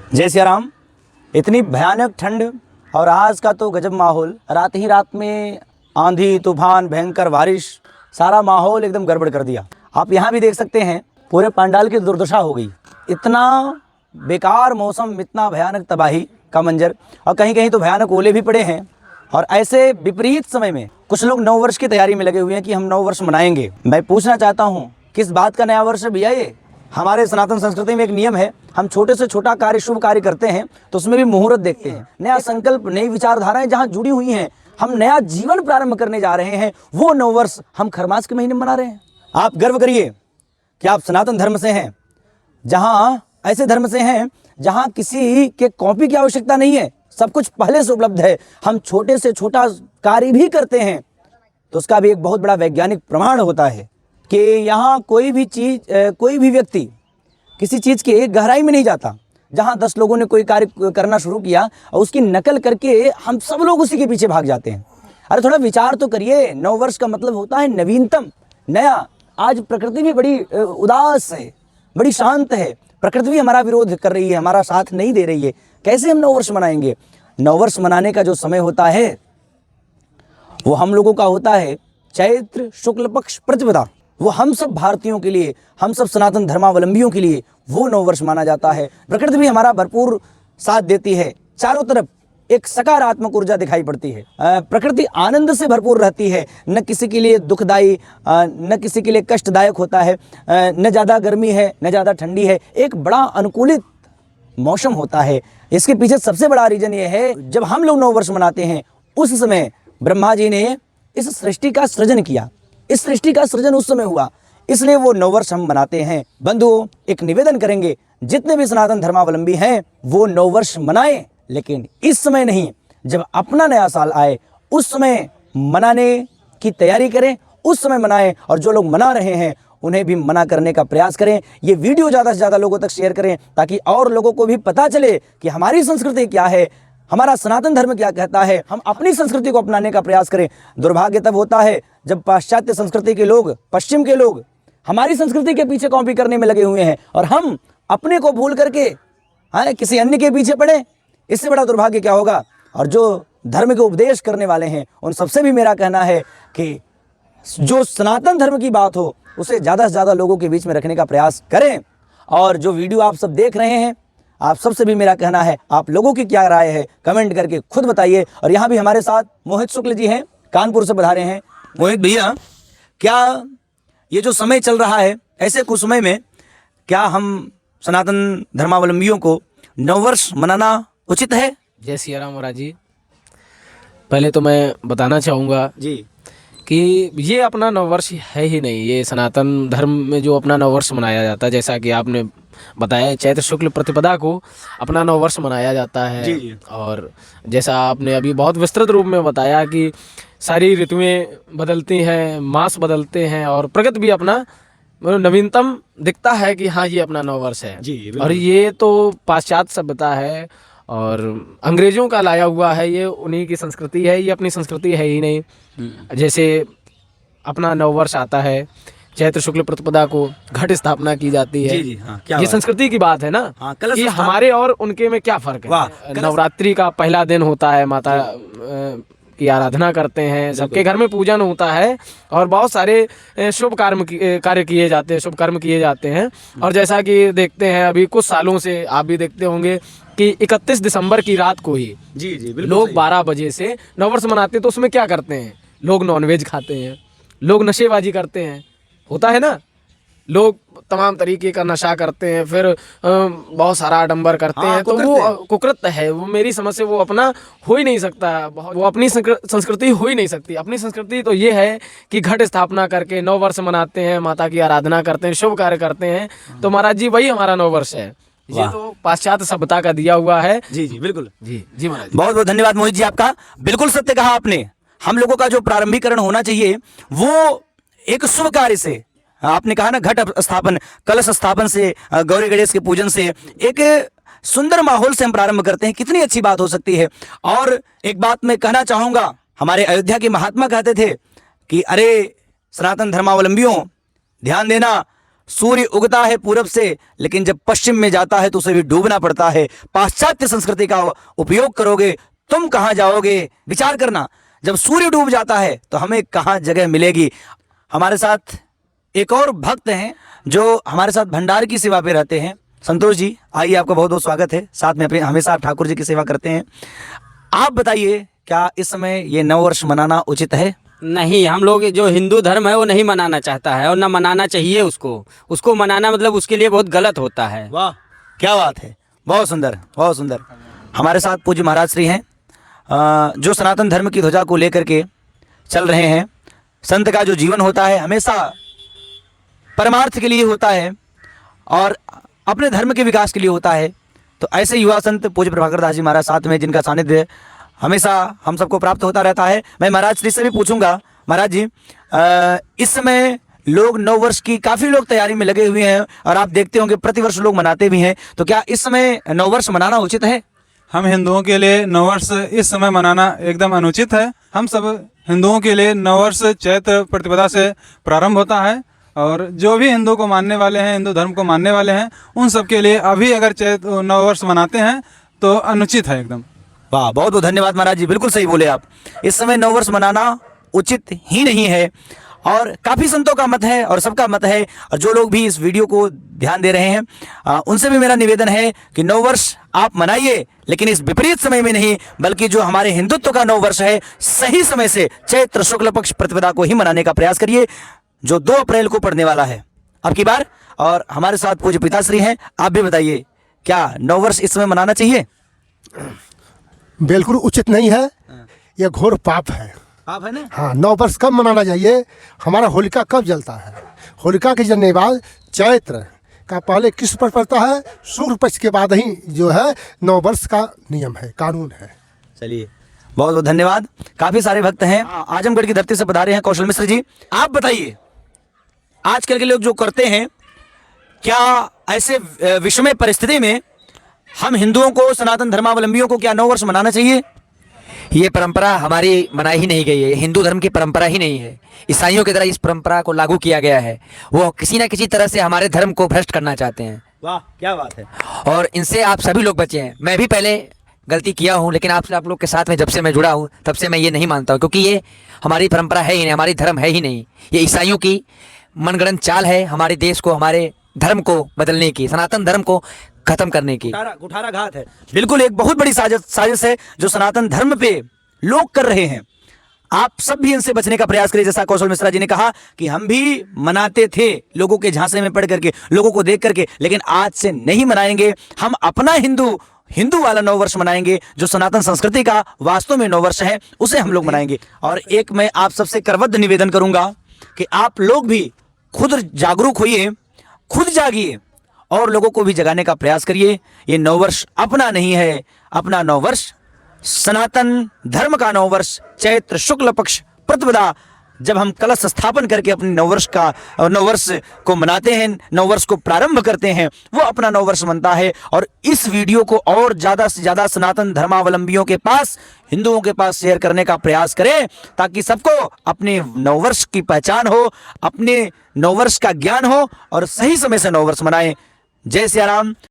जय सिया राम। इतनी भयानक ठंड और आज का तो गजब माहौल। रात ही रात में आंधी तूफान भयंकर बारिश, सारा माहौल एकदम गड़बड़ कर दिया। आप यहाँ भी देख सकते हैं पूरे पंडाल की दुर्दशा हो गई। इतना बेकार मौसम, इतना भयानक तबाही का मंजर, और कहीं कहीं तो भयानक ओले भी पड़े हैं। और ऐसे विपरीत समय में कुछ लोग नव वर्ष की तैयारी में लगे हुए हैं कि हम नव वर्ष मनाएंगे। मैं पूछना चाहता हूँ किस बात का नया वर्ष है भैया? ये हमारे सनातन संस्कृति में एक नियम है, हम छोटे से छोटा कार्य, शुभ कार्य करते हैं तो उसमें भी मुहूर्त देखते हैं। नया संकल्प, नई विचारधाराएं जहाँ जुड़ी हुई हैं, हम नया जीवन प्रारंभ करने जा रहे हैं, वो नव वर्ष हम खरमास के महीने में मना रहे हैं। आप गर्व करिए कि आप सनातन धर्म से हैं, जहाँ ऐसे धर्म से हैं जहाँ किसी के कॉपी की आवश्यकता नहीं है, सब कुछ पहले से उपलब्ध है। हम छोटे से छोटा कार्य भी करते हैं तो उसका भी एक बहुत बड़ा वैज्ञानिक प्रमाण होता है कि यहाँ कोई भी चीज़, कोई भी व्यक्ति किसी चीज़ के गहराई में नहीं जाता। जहाँ 10 लोगों ने कोई कार्य करना शुरू किया और उसकी नकल करके हम सब लोग उसी के पीछे भाग जाते हैं। अरे थोड़ा विचार तो करिए। नव वर्ष का मतलब होता है नवीनतम, नया। आज प्रकृति भी बड़ी उदास है, बड़ी शांत है। प्रकृति भी हमारा विरोध कर रही है, हमारा साथ नहीं दे रही है। कैसे हम नव वर्ष मनाएंगे? नव वर्ष मनाने का जो समय होता है वो हम लोगों का होता है चैत्र शुक्ल पक्ष प्रतिपदा। वो हम सब भारतीयों के लिए, हम सब सनातन धर्मावलंबियों के लिए वो नव वर्ष माना जाता है। प्रकृति भी हमारा भरपूर साथ देती है, चारों तरफ एक सकारात्मक ऊर्जा दिखाई पड़ती है। प्रकृति आनंद से भरपूर रहती है, न किसी के लिए दुखदायी, न किसी के लिए कष्टदायक होता है। न ज़्यादा गर्मी है न ज़्यादा ठंडी है, एक बड़ा अनुकूलित मौसम होता है। इसके पीछे सबसे बड़ा रीजन ये है, जब हम लोग नव वर्ष मनाते हैं उस समय ब्रह्मा जी ने इस सृष्टि का सृजन किया। इस सृष्टि का सृजन उस समय हुआ, इसलिए वो नव वर्ष हम मनाते हैं। बंधुओं, एक निवेदन करेंगे, जितने भी सनातन धर्मावलंबी हैं वो नव वर्ष मनाएं, लेकिन इस समय नहीं, जब अपना नया साल आए उस समय मनाने की तैयारी करें, उस समय मनाएं। और जो लोग मना रहे हैं उन्हें भी मना करने का प्रयास करें। ये वीडियो ज़्यादा से ज़्यादा लोगों तक शेयर करें ताकि और लोगों को भी पता चले कि हमारी संस्कृति क्या है, हमारा सनातन धर्म क्या कहता है। हम अपनी संस्कृति को अपनाने का प्रयास करें। दुर्भाग्य तब होता है जब पाश्चात्य संस्कृति के लोग, पश्चिम के लोग हमारी संस्कृति के पीछे कॉपी करने में लगे हुए हैं और हम अपने को भूल करके किसी अन्य के पीछे पड़े। इससे बड़ा दुर्भाग्य क्या होगा? और जो धर्म के उपदेश करने वाले हैं उन सबसे भी मेरा कहना है कि जो सनातन धर्म की बात हो उसे ज़्यादा से ज़्यादा लोगों के बीच में रखने का प्रयास करें। और जो वीडियो आप सब देख रहे हैं, आप सबसे भी मेरा कहना है, आप लोगों की क्या राय है कमेंट करके खुद बताइए। और यहाँ भी हमारे साथ मोहित शुक्ल जी हैं, कानपुर से पधारे हैं। मोहित भैया, क्या ये जो समय चल रहा है, ऐसे कुछ समय में क्या हम सनातन धर्मावलंबियों को नववर्ष मनाना उचित है? जय सिया राम महाराज जी। पहले तो मैं बताना चाहूँगा जी कि ये अपना नववर्ष है ही नहीं। ये सनातन धर्म में जो अपना नववर्ष मनाया जाता है, जैसा कि आपने बताया, चैत्र शुक्ल प्रतिपदा को अपना नववर्ष मनाया जाता है। जी। और जैसा आपने अभी बहुत विस्तृत रूप में बताया कि सारी ऋतुएं बदलती हैं, मास बदलते हैं और प्रकृति भी अपना नवीनतम दिखता है कि हाँ ये अपना नववर्ष है। जी, और ये तो पाश्चात्य सभ्यता है और अंग्रेजों का लाया हुआ है, ये उन्हीं की संस्कृति है, ये अपनी संस्कृति है ही नहीं। जैसे अपना नववर्ष आता है, चैत्र शुक्ल प्रतिपदा को घट स्थापना की जाती है। जी, हाँ, क्या ये संस्कृति की बात है ना। कलश ये हमारे और उनके में क्या फर्क है? नवरात्रि का पहला दिन होता है, माता की आराधना करते हैं, सबके घर में पूजन होता है और बहुत सारे शुभ कार्य किए जाते हैं, शुभ कर्म किए जाते हैं। और जैसा कि देखते हैं अभी कुछ सालों से, आप भी देखते होंगे कि 31 दिसंबर की रात को ही जी लोग 12 बजे से नववर्ष मनाते हैं। तो उसमें क्या करते हैं? लोग नॉनवेज खाते हैं, लोग नशेबाजी करते हैं, होता है ना। लोग तमाम तरीके का नशा करते हैं, फिर बहुत सारा आडंबर करते हैं। तो वो कुकृत्य है, वो मेरी समझ से वो अपना हो ही नहीं सकता, वो अपनी संस्कृति हो ही नहीं सकती। अपनी संस्कृति तो ये है कि घट स्थापना करके नव वर्ष मनाते हैं, माता की आराधना करते हैं, शुभ कार्य करते हैं। तो महाराज जी वही हमारा नव वर्ष है। ये तो पाश्चात्य सभ्यता का दिया हुआ है। जी बिल्कुल। जी महाराज, बहुत बहुत धन्यवाद मोहित जी आपका। बिल्कुल सत्य कहा आपने। हम लोगों का जो प्रारंभिकरण होना चाहिए वो एक शुभ कार्य से, आपने कहा ना, घट स्थापन, कलश स्थापन से, गौरी गणेश के पूजन से, एक सुंदर माहौल से हम प्रारंभ करते हैं। कितनी अच्छी बात हो सकती है। और एक बात मैं कहना चाहूंगा, हमारे अयोध्या के महात्मा कहते थे कि अरे सनातन धर्मावलंबियों ध्यान देना, सूर्य उगता है पूरब से, लेकिन जब पश्चिम में जाता है तो उसे भी डूबना पड़ता है। पाश्चात्य संस्कृति का उपयोग करोगे तुम कहाँ जाओगे? विचार करना, जब सूर्य डूब जाता है तो हमें कहाँ जगह मिलेगी। हमारे साथ एक और भक्त हैं जो हमारे साथ भंडार की सेवा पे रहते हैं। संतोष जी, आइए, आपका बहुत बहुत स्वागत है। साथ में अपने हमेशा आप ठाकुर जी की सेवा करते हैं। आप बताइए, क्या इस समय ये नववर्ष मनाना उचित है? नहीं, हम लोग जो हिंदू धर्म है वो नहीं मनाना चाहता है और ना मनाना चाहिए उसको मनाना मतलब उसके लिए बहुत गलत होता है। वाह, क्या बात है, बहुत सुंदर, बहुत सुंदर। हमारे साथ पूज्य महाराज श्री हैं जो सनातन धर्म की ध्वजा को लेकर के चल रहे हैं। संत का जो जीवन होता है हमेशा परमार्थ के लिए होता है और अपने धर्म के विकास के लिए होता है। तो ऐसे युवा संत पूज्य प्रभाकर दास जी महाराज साथ में, जिनका सानिध्य हमेशा हम सबको प्राप्त होता रहता है। मैं महाराज श्री से भी पूछूंगा, महाराज जी इस समय लोग नव वर्ष की काफ़ी लोग तैयारी में लगे हुए हैं और आप देखते होंगे प्रतिवर्ष लोग मनाते भी हैं, तो क्या इस समय नव वर्ष मनाना उचित है? हम हिंदुओं के लिए नववर्ष इस समय मनाना एकदम अनुचित है। हम सब हिंदुओं के लिए नववर्ष चैत्र प्रतिपदा से प्रारंभ होता है और जो भी हिंदू को मानने वाले हैं, हिंदू धर्म को मानने वाले हैं, उन सब के लिए अभी अगर चैत्र नववर्ष मनाते हैं तो अनुचित है एकदम। वाह, बहुत बहुत धन्यवाद महाराज जी, बिल्कुल सही बोले आप। इस समय नववर्ष मनाना उचित ही नहीं है और काफ़ी संतों का मत है और सबका मत है। और जो लोग भी इस वीडियो को ध्यान दे रहे हैं उनसे भी मेरा निवेदन है कि नववर्ष आप मनाइए, लेकिन इस विपरीत समय में नहीं, बल्कि जो हमारे हिंदुत्व का नववर्ष है सही समय से चैत्र शुक्ल पक्ष प्रतिपदा को ही मनाने का प्रयास करिए, जो 2 अप्रैल को पड़ने वाला है अब की बार। और हमारे साथ पूज्य पिताश्री हैं, आप भी बताइए, क्या नववर्ष इस समय मनाना चाहिए? बिल्कुल उचित नहीं है, यह घोर पाप है। आप है ना? हाँ, नववर्ष कब मनाना चाहिए? हमारा होलिका कब जलता है? होलिका के जलने के बाद चैत्र का पहले किस पर पड़ता है? शुक्ल पक्ष के बाद ही जो है नववर्ष का नियम है, कानून है। चलिए, बहुत बहुत धन्यवाद। काफी सारे भक्त हैं, आजमगढ़ की धरती से पधारे हैं कौशल मिश्र जी। आप बताइए, आजकल के लोग जो करते हैं, क्या ऐसे विषमय परिस्थिति में हम हिंदुओं को, सनातन धर्मावलंबियों को क्या नववर्ष मनाना चाहिए? ये परंपरा हमारी मनाई ही नहीं गई है, हिंदू धर्म की परंपरा ही नहीं है। ईसाइयों की तरह इस परंपरा को लागू किया गया है। वो किसी न किसी तरह से हमारे धर्म को भ्रष्ट करना चाहते हैं। वाह, क्या बात है। और इनसे आप सभी लोग बचे हैं। मैं भी पहले गलती किया हूँ, लेकिन आप लोग के साथ में जब से मैं जुड़ा हूँ तब से मैं ये नहीं मानता हूँ, क्योंकि ये हमारी परंपरा है ही नहीं, हमारी धर्म है ही नहीं। ये ईसाइयों की मनगढ़ंत चाल है हमारे देश को, हमारे धर्म को बदलने की, सनातन धर्म को खत्म करने की। कुठाराघात है, बिल्कुल एक बहुत बड़ी साजिश है जो सनातन धर्म पे लोग कर रहे हैं। आप सब भी इनसे बचने का प्रयास करिए। जैसा कौशल मिश्रा जी ने कहा कि हम भी मनाते थे लोगों के झांसे में पढ़ करके, लोगों को देख करके, लेकिन आज से नहीं मनाएंगे। हम अपना हिंदू वाला नववर्ष मनाएंगे, जो सनातन संस्कृति का वास्तव में नववर्ष है, उसे हम लोग मनाएंगे। और एक मैं आप सबसे करबद्ध निवेदन करूंगा कि आप लोग भी खुद जागरूक होइए, खुद जागिए और लोगों को भी जगाने का प्रयास करिए। ये नववर्ष अपना नहीं है, अपना नववर्ष सनातन धर्म का नववर्ष चैत्र शुक्ल पक्ष प्रतिपदा, जब हम कलश स्थापन करके अपने नववर्ष को मनाते हैं, नववर्ष को प्रारंभ करते हैं, वो अपना नववर्ष मनता है। और इस वीडियो को और ज़्यादा से ज़्यादा सनातन धर्मावलंबियों के पास, हिंदुओं के पास शेयर करने का प्रयास करें, ताकि सबको अपने नववर्ष की पहचान हो, अपने नववर्ष का ज्ञान हो और सही समय से नववर्ष मनाएं। जय सिया राम।